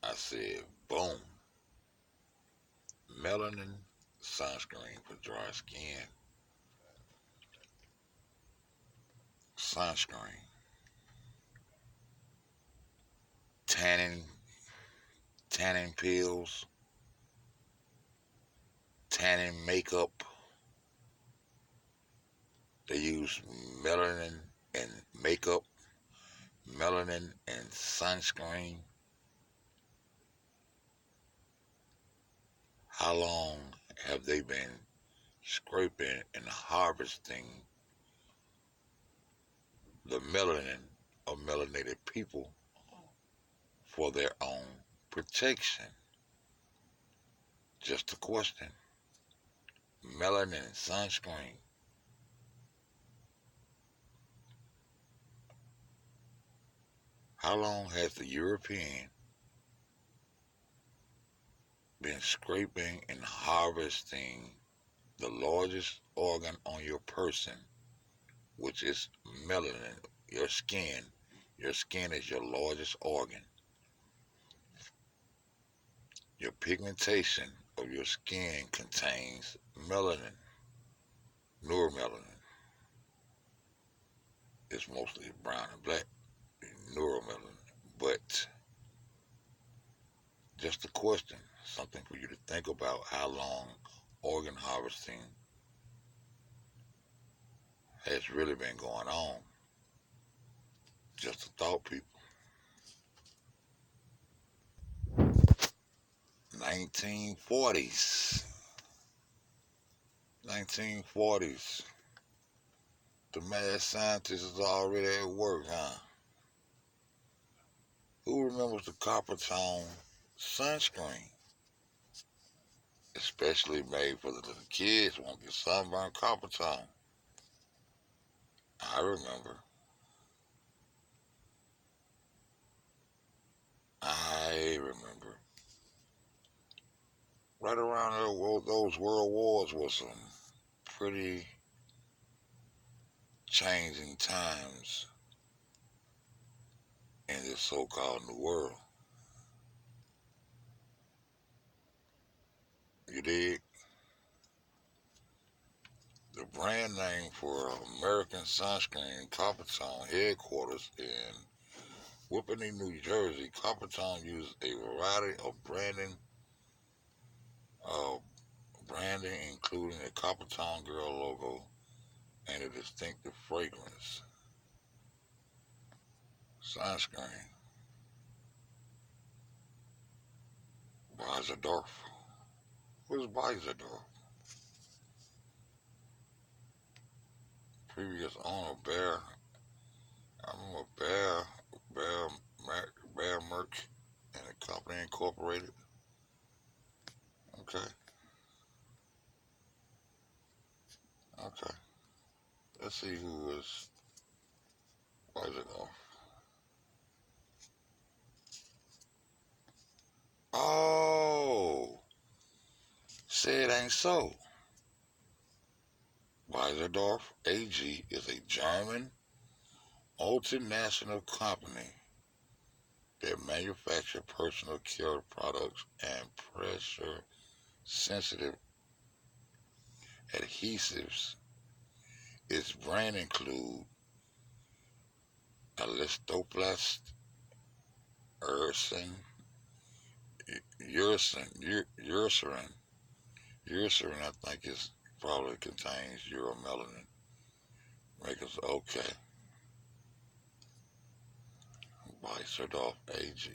I said, boom, melanin sunscreen for dry skin. Sunscreen, tanning, tanning pills, tanning makeup. They use melanin in makeup, melanin in sunscreen. How long have they been scraping and harvesting the melanin of melanated people for their own protection? Just a question. Melanin sunscreen. How long has the European been scraping and harvesting the largest organ on your person, which is melanin, your skin? Your skin is your largest organ. Your pigmentation of your skin contains melanin, neuromelanin. It's mostly brown and black, neuromelanin. But just a question, something for you to think about how long organ harvesting has really been going on. Just a thought, people. 1940s. 1940s. The mad scientist is already at work, huh? Who remembers the copper tone sunscreen? Especially made for the little kids won't get sunburned copper tone. I remember. I remember. Right around those world wars was some pretty changing times in this so-called new world. You dig? The brand name for American sunscreen, Coppertone headquarters in Whippany, New Jersey. Coppertone uses a variety of uh, branding, including a Coppertone girl logo and a distinctive fragrance. Sunscreen. Beizerdorf. Who's Beizerdorf? Previous owner Bear. I remember Bear, Bear Merch, and the company incorporated. Okay, okay. Let's see who is Beizerdorf. Oh, say it ain't so. Beizerdorf AG is a German multinational company that manufactures personal care products and pressure sensitive adhesives. Its brand include Alistoplast, Ursin, Ursarin. Ursarin, I think, is probably contains uromelanin. Makers okay. Beizerdorf AG.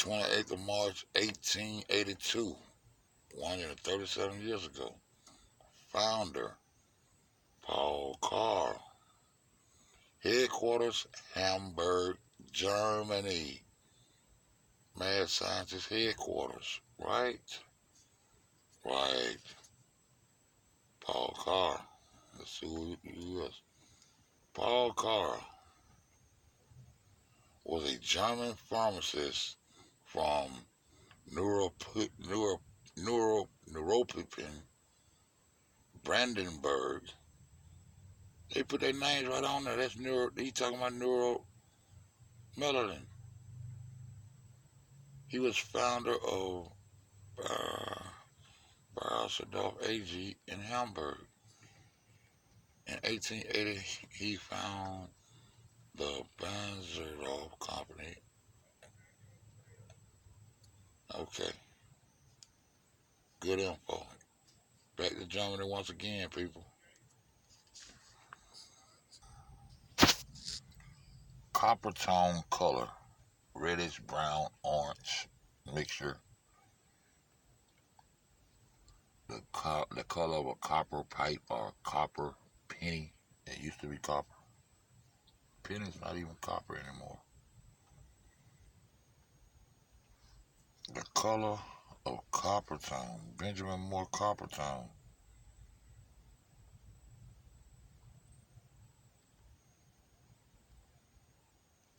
28th of March, 1882, 137 years ago. Founder, Paul Carr. Headquarters, Hamburg, Germany. Mad Scientist headquarters, right? Right. Paul Carr. Let's see who he is. Paul Carr was a German pharmacist from Neuropipen, Brandenburg, They put their names right on there. That's neuro. He talking about neuromelanin. He was founder of uh, Bayersdorf AG in Hamburg. In 1880, he found the Bayersdorf Company. Okay, good info. Back to Germany once again, people. Copper tone color, reddish brown orange mixture. The color of a copper pipe or copper penny. It used to be copper. Penny's not even copper anymore. The color of copper tone. Benjamin Moore copper tone.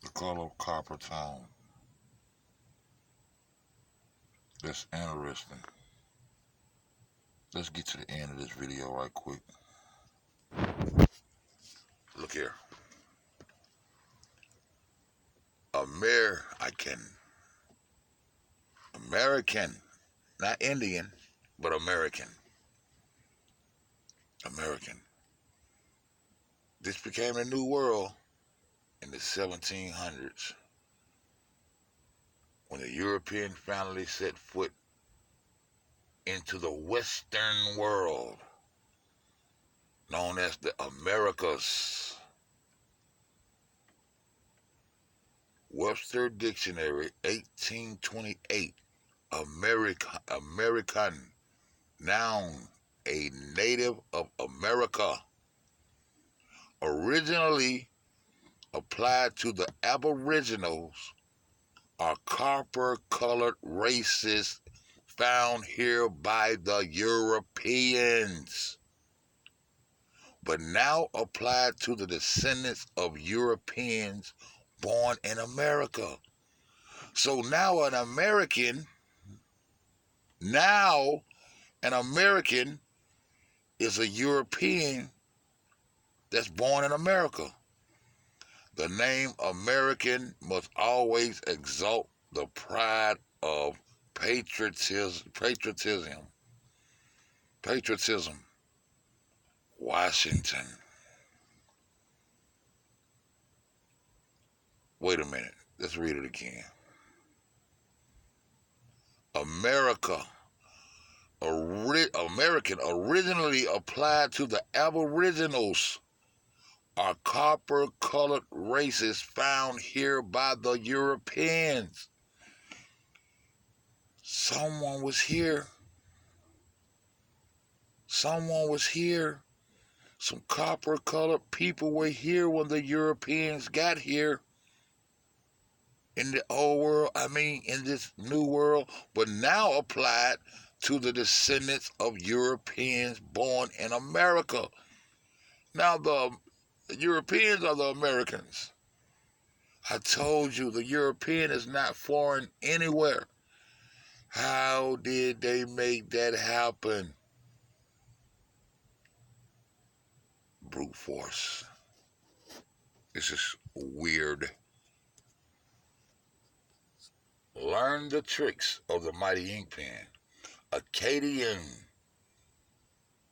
The color of copper tone. That's interesting. Let's get to the end of this video right quick. Look here. American, not Indian, but American. American. This became a new world in the 1700s when the European finally set foot into the Western world, known as the Americas. Webster Dictionary, 1828. American, noun, a native of America. Originally applied to the Aboriginals are copper-colored races found here by the Europeans, but now applied to the descendants of Europeans born in America. So now an American is a European that's born in America. The name American must always exalt the pride of patriotism. Washington. Wait a minute. Let's read it again. American originally applied to the Aboriginals are copper-colored races found here by the Europeans. Someone was here. Some copper-colored people were here when the Europeans got here. In the old world, in this new world, but now applied to the descendants of Europeans born in America. Now the Europeans are the Americans. I told you the European is not foreign anywhere. How did they make that happen? Brute force. This is weird. Learn the tricks of the mighty ink pen. Akkadian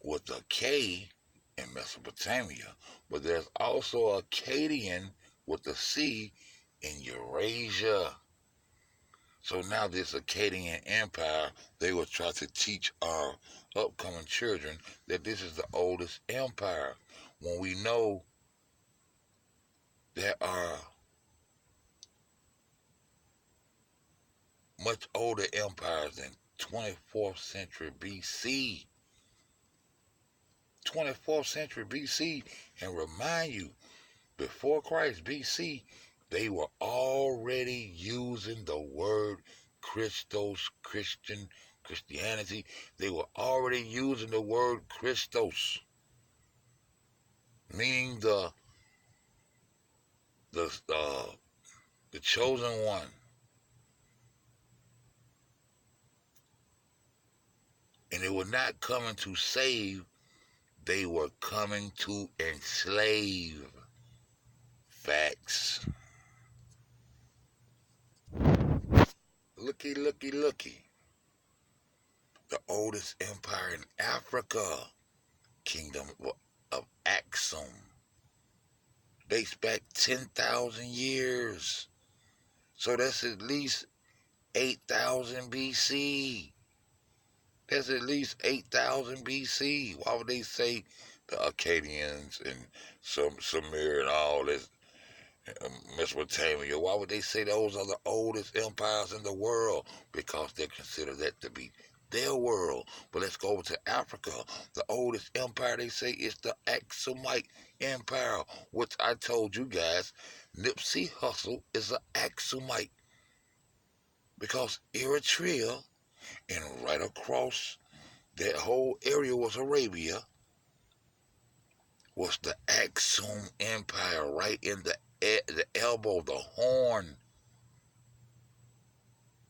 with a K in Mesopotamia, but there's also Akkadian with a C in Eurasia. So now this Akkadian empire, they will try to teach our upcoming children that this is the oldest empire, when we know there are much older empires than 24th century BC. 24th century BC, and remind you, before Christ BC, they were already using the word Christos, Christianity. They were already using the word Christos, meaning the chosen one. And they were not coming to save They were coming to enslave. Facts. Looky, looky, looky. The oldest empire in Africa, Kingdom of Axum, dates back 10,000 years. So that's at least 8,000 BC. That's at least 8,000 BC. Why would they say the Akkadians and Sumer and all this, Mesopotamia? Why would they say those are the oldest empires in the world? Because they consider that to be their world. But let's go over to Africa. The oldest empire, they say, is the Aksumite Empire, which I told you guys, Nipsey Hussle is an Aksumite. Because Eritrea and right across that whole area was Arabia, was the Aksum Empire, right in the elbow, the horn.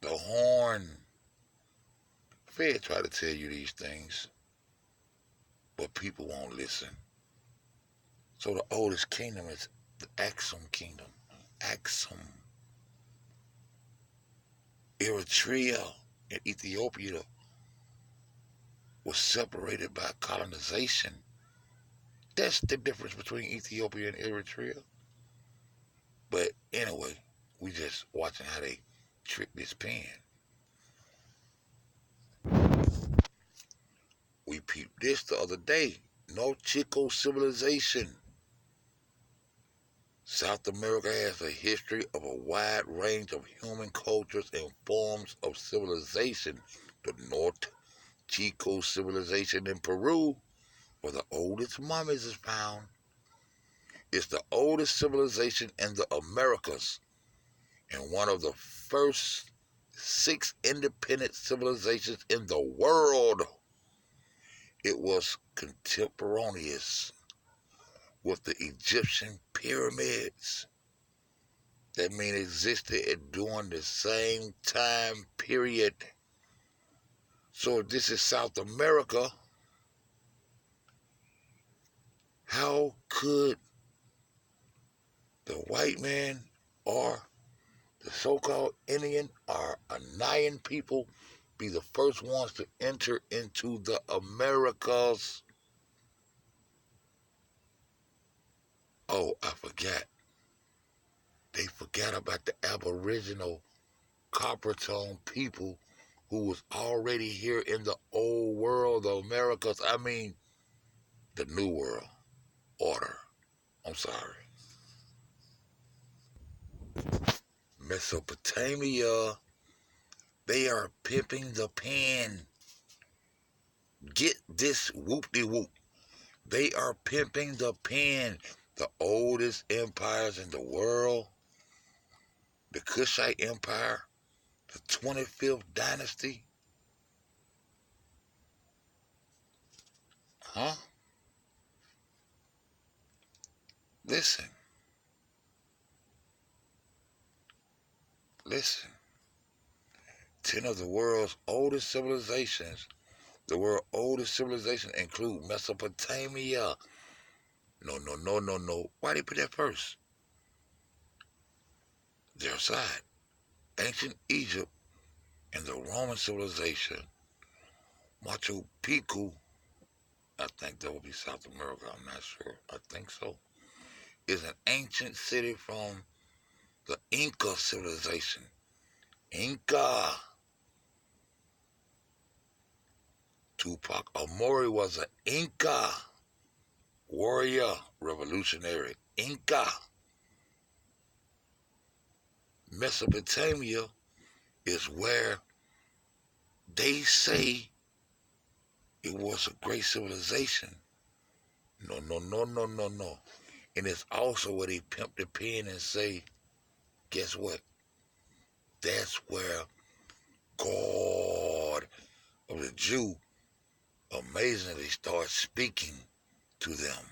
The horn. Fed try to tell you these things, but people won't listen. So the oldest kingdom is the Aksum Kingdom. Aksum. Eritrea and Ethiopia was separated by colonization. That's the difference between Ethiopia and Eritrea. But anyway, we just watching how they trick this pen. We peeped this the other day. No Chico civilization. South America has a history of a wide range of human cultures and forms of civilization. The North Chico civilization in Peru, where the oldest mummies is found, is the oldest civilization in the Americas and one of the first 6 independent civilizations in the world. It was contemporaneous with the Egyptian pyramids. That means existed during the same time period. So if this is South America, how could the white man or the so-called Indian or Anayan people be the first ones to enter into the Americas? Oh, I forgot. They forgot about the Aboriginal copper tone people who was already here in the old world, the Americas. I mean, the New World Order. I'm sorry. Mesopotamia, they are pimping the pen. Get this whoop-de-whoop. They are pimping the pen. The oldest empires in the world, the Kushite Empire, the 25th dynasty. Huh? Listen. Listen. 10 of the world's oldest civilizations. The world's oldest civilization include Mesopotamia. No. Why they put that first? Their side. Ancient Egypt and the Roman civilization. Machu Picchu, I think that would be South America, I'm not sure. I think so. Is an ancient city from the Inca civilization. Inca. Tupac Amaru was an Inca warrior, revolutionary. Inca. Mesopotamia is where they say it was a great civilization. No. And it's also where they pimp the pen and say, guess what? That's where God of the Jew amazingly starts speaking to them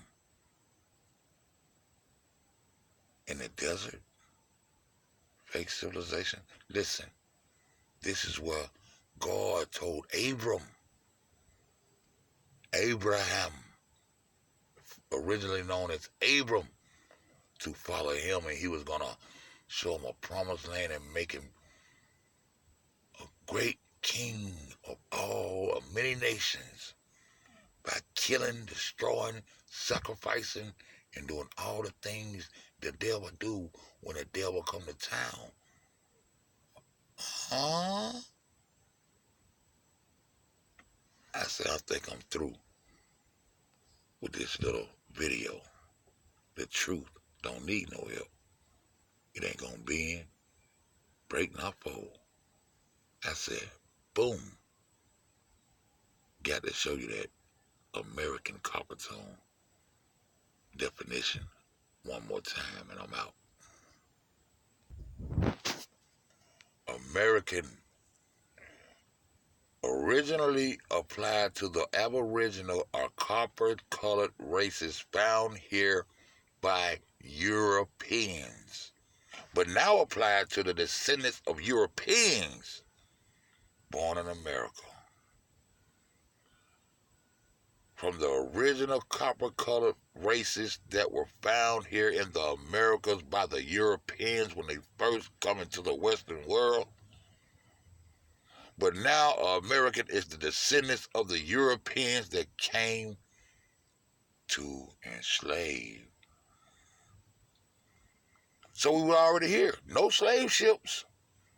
in the desert. Fake civilization. Listen, this is where God told Abraham, originally known as Abram, to follow him, and he was going to show him a promised land and make him a great king of many nations by killing, destroying, sacrificing, and doing all the things the devil do when the devil come to town. Huh? I said, I think I'm through with this little video. The truth don't need no help. It ain't gonna bend, break, not fold. I said, boom. Got to show you that American copper tone definition one more time, and I'm out. American originally applied to the Aboriginal or copper-colored races found here by Europeans, but now applied to the descendants of Europeans born in America. From the original copper-colored races that were found here in the Americas by the Europeans when they first come into the Western world. But now American is the descendants of the Europeans that came to enslave. So we were already here. No slave ships,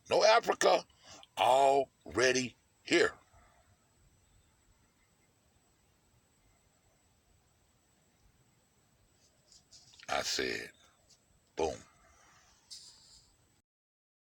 no Africa, already here. I said, boom.